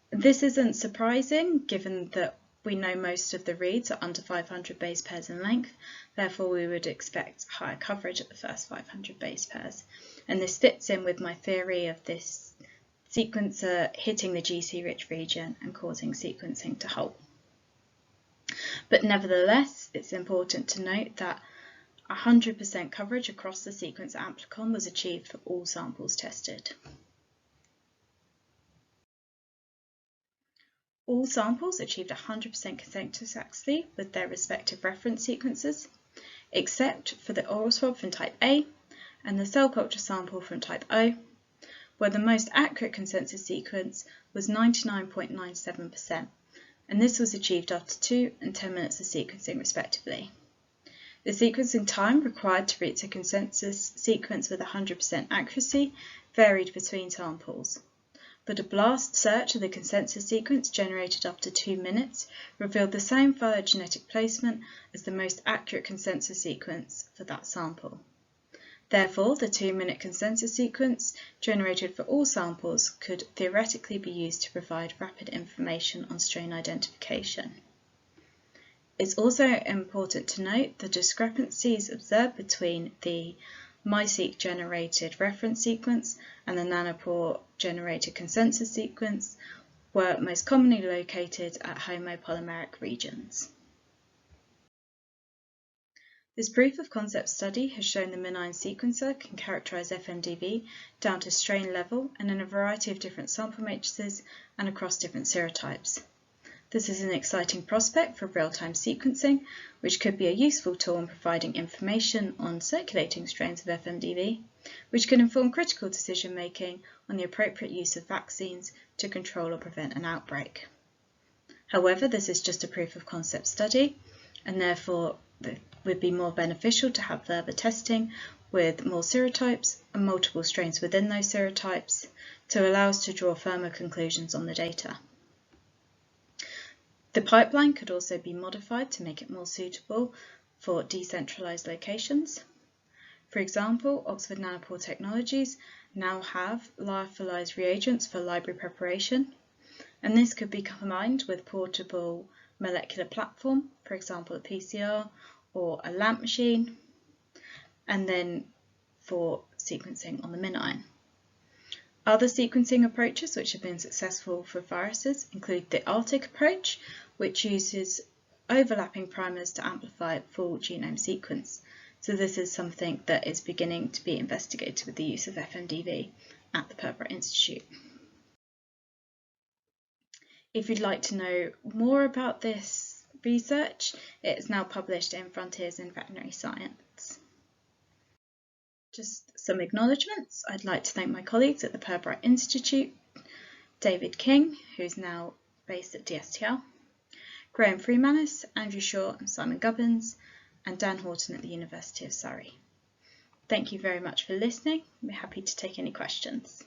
This isn't surprising, given that we know most of the reads are under 500 base pairs in length, therefore we would expect higher coverage at the first 500 base pairs. And this fits in with my theory of this sequencer hitting the GC-rich region and causing sequencing to halt. But nevertheless, it's important to note that 100% coverage across the sequencer amplicon was achieved for all samples tested. All samples achieved 100% consensus accuracy with their respective reference sequences, except for the oral swab from type A and the cell culture sample from type O, where the most accurate consensus sequence was 99.97%, and this was achieved after 2 and 10 minutes of sequencing respectively. The sequencing time required to reach a consensus sequence with 100% accuracy varied between samples, but a blast search of the consensus sequence generated after 2 minutes revealed the same phylogenetic placement as the most accurate consensus sequence for that sample. Therefore, the 2-minute consensus sequence generated for all samples could theoretically be used to provide rapid information on strain identification. It's also important to note the discrepancies observed between the MiSeq generated reference sequence and the nanopore generated consensus sequence were most commonly located at homopolymeric regions. This proof of concept study has shown the MinION sequencer can characterize FMDV down to strain level and in a variety of different sample matrices and across different serotypes. This is an exciting prospect for real-time sequencing, which could be a useful tool in providing information on circulating strains of FMDV, which can inform critical decision-making on the appropriate use of vaccines to control or prevent an outbreak. However, this is just a proof of concept study, and therefore it would be more beneficial to have further testing with more serotypes and multiple strains within those serotypes to allow us to draw firmer conclusions on the data. The pipeline could also be modified to make it more suitable for decentralized locations. For example, Oxford Nanopore Technologies now have lyophilized reagents for library preparation, and this could be combined with portable molecular platform, for example a PCR or a LAMP machine, and then for sequencing on the MinION. Other sequencing approaches which have been successful for viruses include the Diagnostic approach, which uses overlapping primers to amplify full genome sequence. So this is something that is beginning to be investigated with the use of FMDV at the Purbright Institute. If you'd like to know more about this research, it is now published in Frontiers in Veterinary Science. Just some acknowledgements. I'd like to thank my colleagues at the Purbright Institute, David King, who's now based at DSTL, Graham Freemanis, Andrew Shaw and Simon Gubbins, and Dan Horton at the University of Surrey. Thank you very much for listening. We're happy to take any questions.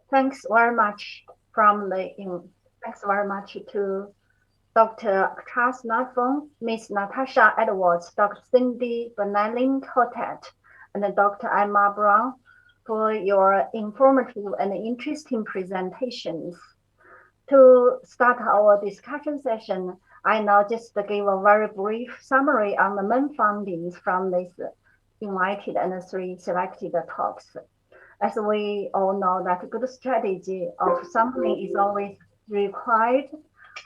Thanks very much to Dr. Charles Nafon, Ms. Natasha Edwards, Dr. Cindy Bernalin-Cotet, and Dr. Emma Brown for your informative and interesting presentations. To start our discussion session, I now just give a very brief summary on the main findings from these invited and 3 selected talks. As we all know that good strategy of sampling is always required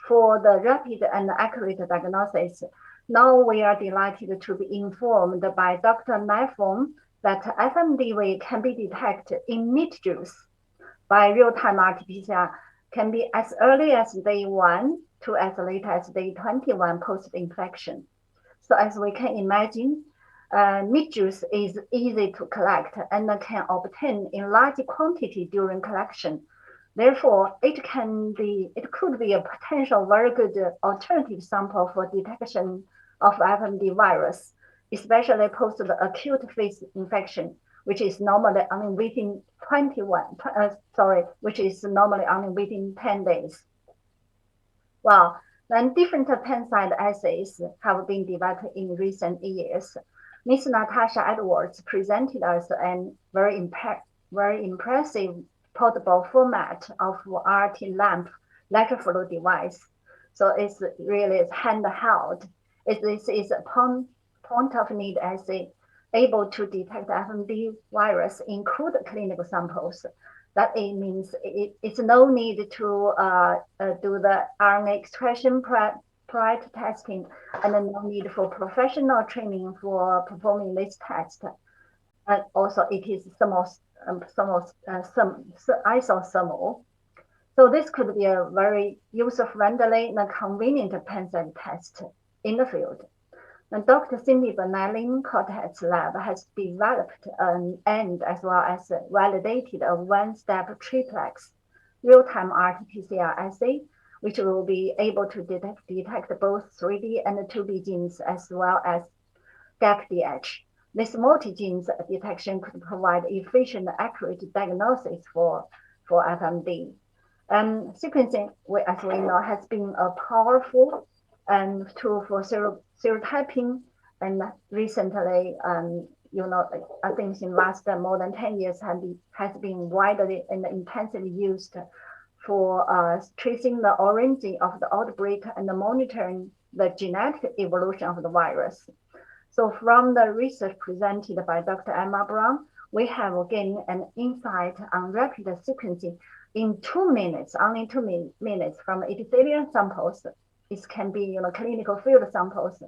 for the rapid and accurate diagnosis. Now we are delighted to be informed by Dr. Nafon that FMDV can be detected in meat juice by real-time RT-PCR, can be as early as day 1 to as late as day 21 post-infection. So as we can imagine, meat juice is easy to collect and can obtain in large quantity during collection. Therefore, it could be a potential very good alternative sample for detection of FMD virus, especially post the acute phase infection, which is normally only within 10 days. Well, then different pen-side assays have been developed in recent years. Ms. Natasha Edwards presented us a very impressive portable format of RT lamp lateral flow device. So it's really handheld. This is a point of need assay able to detect FMD virus in crude clinical samples. That it means it's no need to do the RNA expression prior to testing, and no need for professional training for performing this test. And also it is isothermal. So this could be a very user-friendly and convenient pen-side test in the field. And Dr. Cindy Bernalin-Cotet's lab has developed and as well as validated a one-step triplex real-time RT-PCR assay, which will be able to detect both 3D and 2D genes as well as GAPDH. This multi-genes detection could provide efficient, accurate diagnosis for FMD. Sequencing, as we know, has been a powerful tool for serotyping, and recently, I think in last more than 10 years has been widely and intensively used for tracing the origin of the outbreak and monitoring the genetic evolution of the virus. So from the research presented by Dr. Emma Brown, we have gained an insight on rapid sequencing in 2 minutes, only 2 minutes from epithelial samples. This can be clinical field samples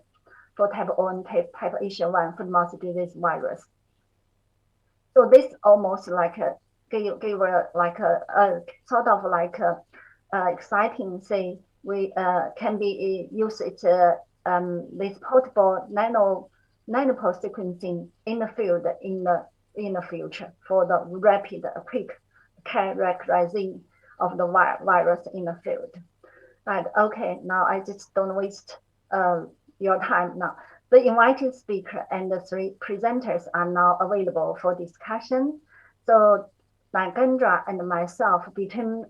for type O and type H1 foot-and-mouth disease virus. So this almost like gave a sort of like exciting thing. We can be use it this portable nanopore sequencing in the field in the future for the rapid, quick characterizing of the virus in the field. Right. Okay. Now I just don't waste your time now. The invited speaker and the 3 presenters are now available for discussion. So Nagendra and myself, between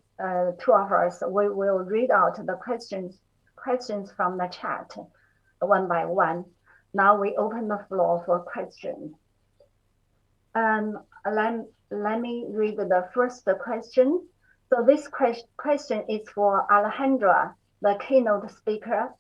two of us, we will read out the questions from the chat one by one. Now we open the floor for questions. Let me read the first question. So this question is for Alejandra, the keynote speaker.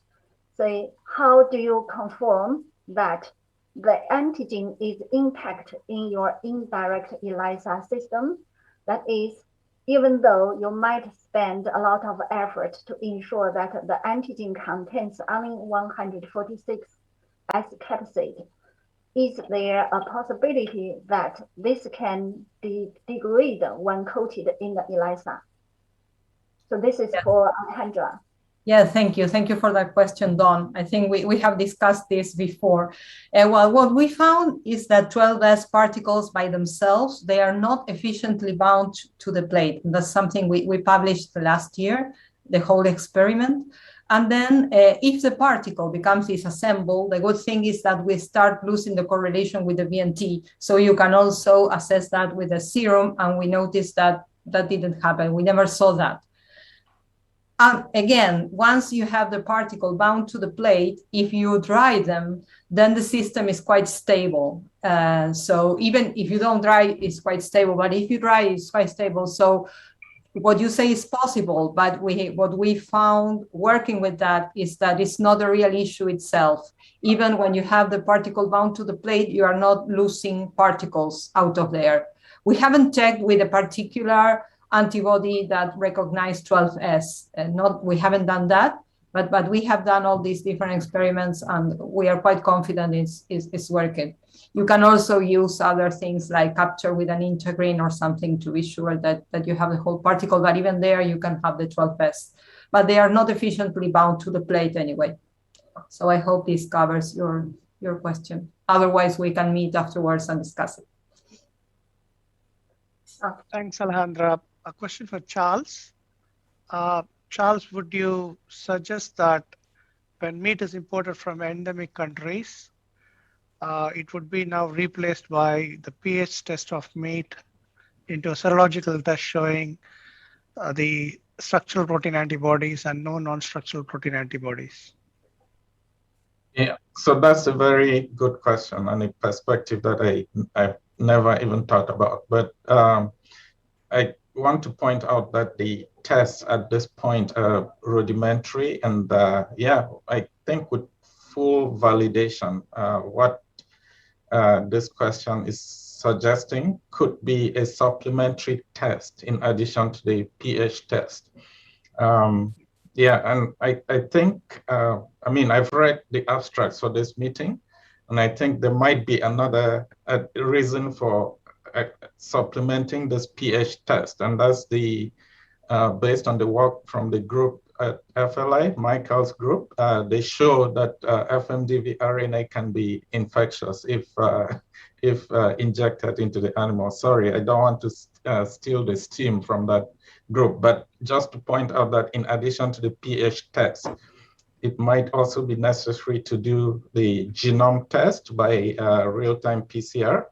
Say, how do you confirm that the antigen is intact in your indirect ELISA system? That is, even though you might spend a lot of effort to ensure that the antigen contains only 146 as capsid, is there a possibility that this can degrade when coated in the ELISA? So this is for Alejandra. Yeah, thank you. Thank you for that question, Dawn. I think we have discussed this before. Well, what we found is that 12S particles by themselves, they are not efficiently bound to the plate. And that's something we published last year, the whole experiment. And then if the particle becomes disassembled, the good thing is that we start losing the correlation with the VNT. So you can also assess that with the serum. And we noticed that that didn't happen. We never saw that. Again, once you have the particle bound to the plate, if you dry them, then the system is quite stable. So even if you don't dry, it's quite stable. But if you dry, it's quite stable. So what you say is possible. But what we found working with that is that it's not a real issue itself. Even when you have the particle bound to the plate, you are not losing particles out of there. We haven't checked with a particular antibody that recognized 12S. We haven't done that, but we have done all these different experiments and we are quite confident it's working. You can also use other things like capture with an integrin or something to be sure that you have the whole particle, but even there you can have the 12S. But they are not efficiently bound to the plate anyway. So I hope this covers your question. Otherwise, we can meet afterwards and discuss it. Thanks, Alejandra. A question for Charles. Charles, would you suggest that when meat is imported from endemic countries, it would be now replaced by the pH test of meat into a serological test showing the structural protein antibodies and no non-structural protein antibodies? Yeah, so that's a very good question and a perspective that I've never even thought about. But I want to point out that the tests at this point are rudimentary, and I think with full validation, what this question is suggesting could be a supplementary test in addition to the pH test. And I think, I've read the abstracts for this meeting, and I think there might be another reason for supplementing this pH test, and that's based on the work from the group at FLI, Michael's group. They show that FMDV RNA can be infectious if injected into the animal. Sorry, I don't want to steal the steam from that group, but just to point out that in addition to the pH test, it might also be necessary to do the genome test by real-time PCR.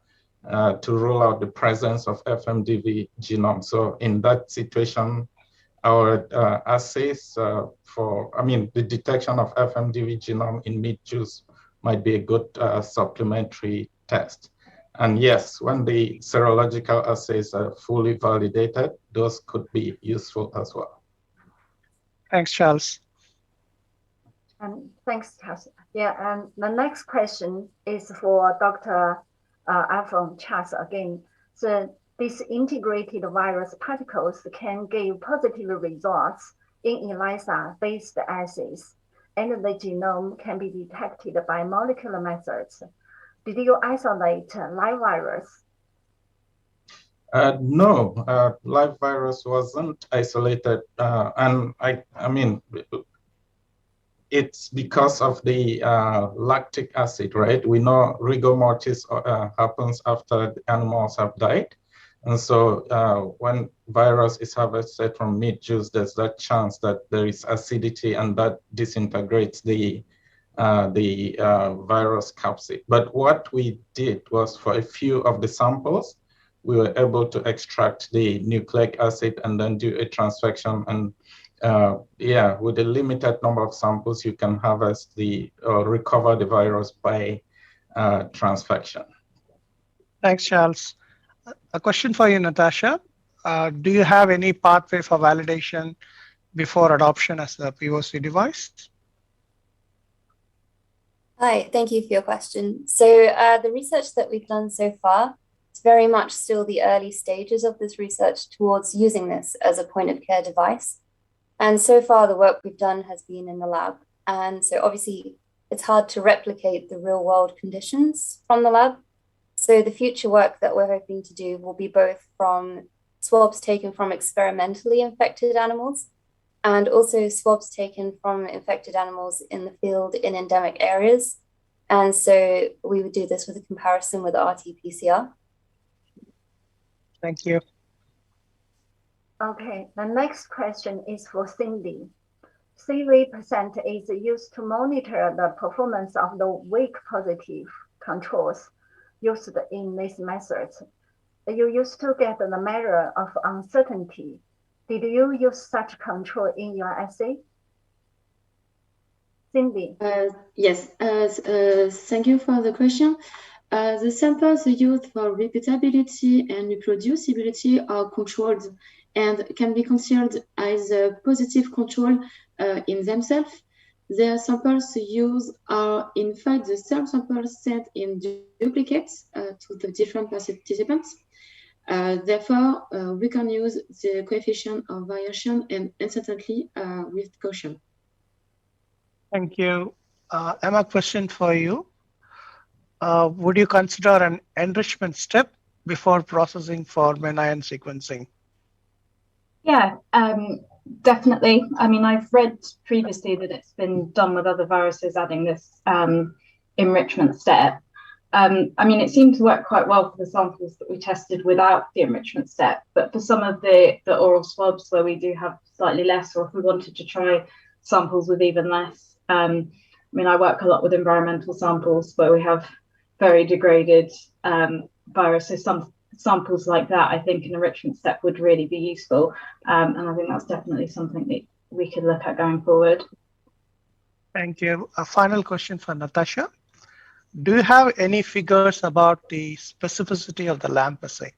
To rule out the presence of FMDV genome. So in that situation, our assays the detection of FMDV genome in meat juice might be a good supplementary test. And yes, when the serological assays are fully validated, those could be useful as well. Thanks, Charles. Thanks, Charles. Yeah, and the next question is for Dr. From Charles again. So these integrated virus particles can give positive results in ELISA-based assays, and the genome can be detected by molecular methods. Did you isolate live virus? No, live virus wasn't isolated, and it's because of the lactic acid, right? We know rigor mortis happens after the animals have died. And so when virus is harvested from meat juice, there's that chance that there is acidity and that disintegrates the virus capsid. But what we did was for a few of the samples, we were able to extract the nucleic acid and then do a transfection. And yeah, with a limited number of samples, you can harvest the recover the virus by transfection. Thanks, Charles. A question for you, Natasha. Do you have any pathway for validation before adoption as a POC device? Hi, thank you for your question. So the research that we've done so far is very much still the early stages of this research towards using this as a point of care device. And so far the work we've done has been in the lab. And so obviously it's hard to replicate the real world conditions from the lab. So the future work that we're hoping to do will be both from swabs taken from experimentally infected animals and also swabs taken from infected animals in the field in endemic areas. And so we would do this with a comparison with RT-PCR. Thank you. Okay, the next question is for Cindy. CV% is used to monitor the performance of the weak positive controls used in these methods. You used to get the measure of uncertainty. Did you use such control in your assay? Cindy. Yes, thank you for the question. The samples used for repeatability and reproducibility are controlled and can be considered as a positive control in themselves. The samples used are in fact the same samples sent in duplicates to the different participants. Therefore, we can use the coefficient of variation and uncertainty with caution. Thank you. Emma, question for you. Would you consider an enrichment step before processing for MNIN sequencing? Yeah, definitely. I mean, I've read previously that it's been done with other viruses, adding this enrichment step. I mean, it seemed to work quite well for the samples that we tested without the enrichment step, but for some of the oral swabs where we do have slightly less, or if we wanted to try samples with even less, I mean, I work a lot with environmental samples where we have very degraded viruses. Some samples like that, I think an enrichment step would really be useful. And I think that's definitely something that we could look at going forward. Thank you. A final question for Natasha. Do you have any figures about the specificity of the LAMP assay?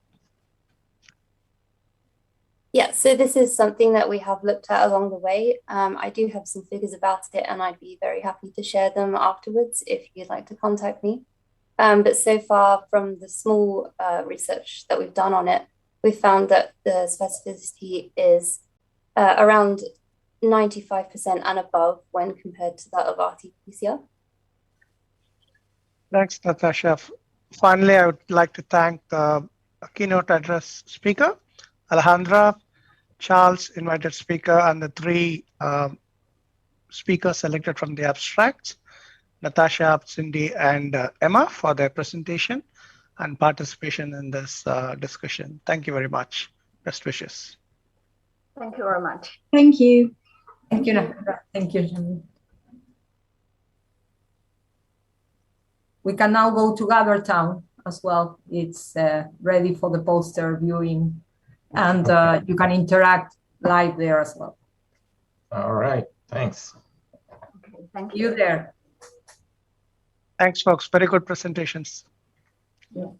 Yeah, so this is something that we have looked at along the way. I do have some figures about it, and I'd be very happy to share them afterwards if you'd like to contact me. But so far, from the small research that we've done on it, we found that the specificity is around 95% and above when compared to that of RT-PCR. Thanks, Natasha. Finally, I would like to thank the keynote address speaker, Alejandra, Charles, invited speaker, and the three speakers selected from the abstracts, Natasha, Cindy, and Emma, for their presentation and participation in this discussion. Thank you very much. Best wishes. Thank you very much. Thank you. Thank you. Thank you. We can now go to Gather Town as well. It's ready for the poster viewing, and you can interact live there as well. All right, thanks. Okay, thank You there. Thanks, folks. Very good presentations. Yeah.